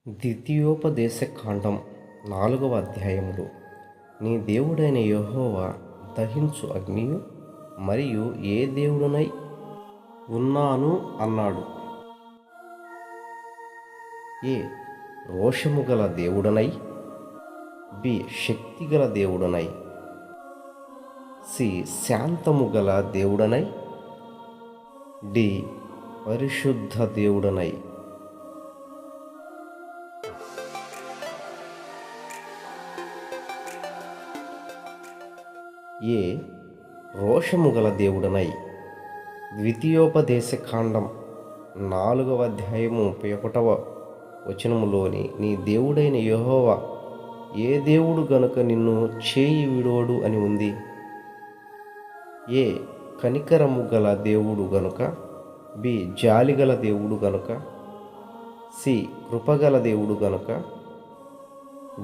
ద్వితీయోపదేశ కాండం 4వ అధ్యాయములో నీ దేవుడైన యెహోవా దహించు అగ్నియు మరియు ఏ దేవుడనై ఉన్నాను అన్నాడు. ఏ రోషము గల దేవుడనై, బి శక్తిగల దేవుడనై, సి శాంతము గల దేవుడనై, డి పరిశుద్ధ దేవుడనై. ఏ రోషము గల దేవుడనై. ద్వితీయోపదేశ కాండం 4వ అధ్యాయము 31వ వచనములోని నీ దేవుడైన యెహోవా ఏ దేవుడు గనుక నిన్ను చేయి విడోడు అని ఉంది. ఏ కనికరము గల దేవుడు గనుక, బి జాలిగల దేవుడు గనుక, సి కృపగల దేవుడు గనుక,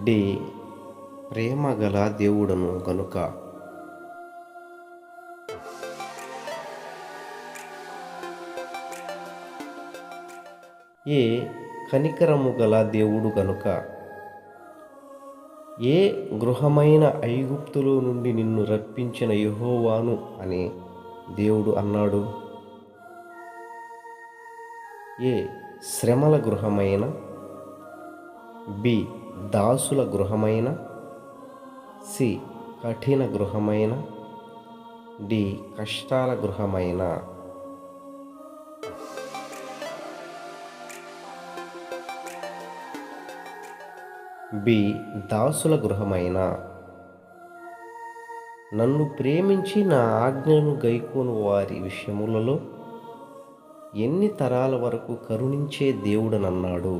డి ప్రేమ గల దేవుడను గనుక. ఏ కనికరము గల దేవుడు గనుక. ఏ గృహమైన ఐగుప్తులో నుండి నిన్ను రప్పించిన యెహోవాను అని దేవుడు అన్నాడు. ఏ శ్రమల గృహమైన, బి దాసుల గృహమైన, సి కఠిన గృహమైన, డి కష్టాల గృహమైన. బి దాసుల గృహమైన. నన్ను ప్రేమించి నా ఆజ్ఞను గైకోను వారి విషయములలో ఎన్ని తరాల వరకు కరుణించే దేవుడనన్నాడు.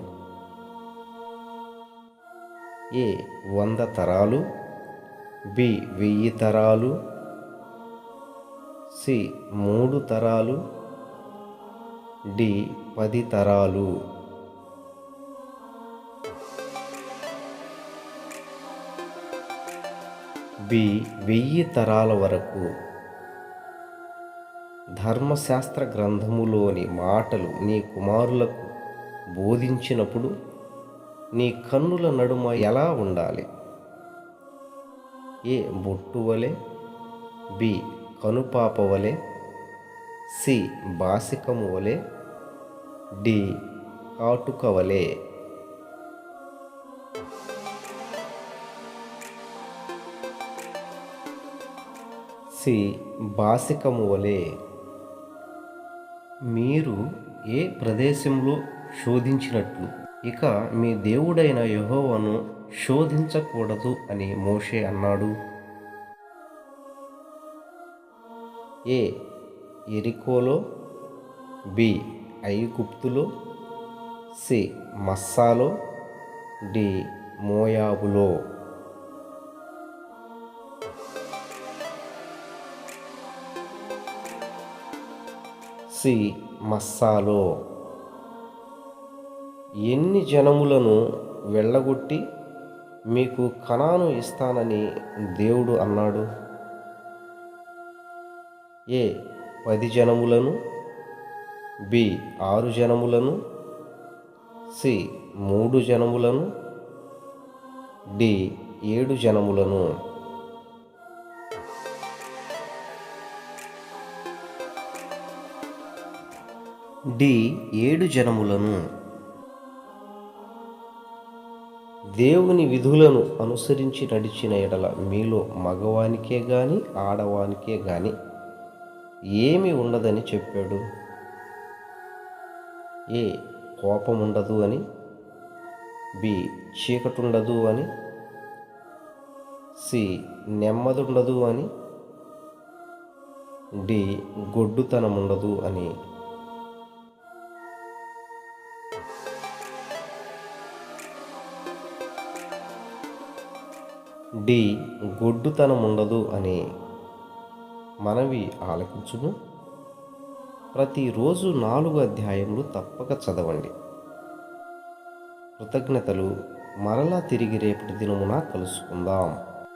ఏ 100 తరాలు, బి 1000 తరాలు, సి 3 తరాలు, డి 10 తరాలు. బి 1000 తరాల వరకు. ధర్మశాస్త్ర గ్రంథములోని మాటలు నీ కుమారులకు బోధించినప్పుడు నీ కన్నుల నడుమ ఎలా ఉండాలి. ఏ బొట్టు వలె, బి కనుపాప వలె, సి బాసికము వలె, డి కాటుక వలె. సి బాసికము వలె. మీరు ఏ ప్రదేశంలో శోధించినట్లు ఇక మీ దేవుడైన యెహోవాను శోధించకూడదు అని మోషే అన్నాడు. ఏ యెరికోలో, బి ఐగుప్తులో, సి మస్సాలో, డి మోయాబులో. సి మస్సాలో. ఎన్ని జనములను వెళ్ళగొట్టి మీకు కనాను ఇస్తానని దేవుడు అన్నాడు. ఏ 10 జనములను, బి 6 జనములను, సి 3 జనములను, డి 7 జనములను. డి 7 జనములను. దేవుని విధులను అనుసరించి నడిచిన ఎడల మీలో మగవానికే గాని ఆడవానికే గాని ఏమి ఉండదని చెప్పాడు. ఏ కోపముండదు అని, బి చీకటుండదు అని, సి నెమ్మదుండదు అని, డి గొడ్డుతనముండదు అని. డి గొడ్డుతనముండదు అని. మనవి ఆలకించును. ప్రతిరోజు 4 అధ్యాయములు తప్పక చదవండి. కృతజ్ఞతలు. మరలా తిరిగి రేపటి దినమున కలుసుకుందాం.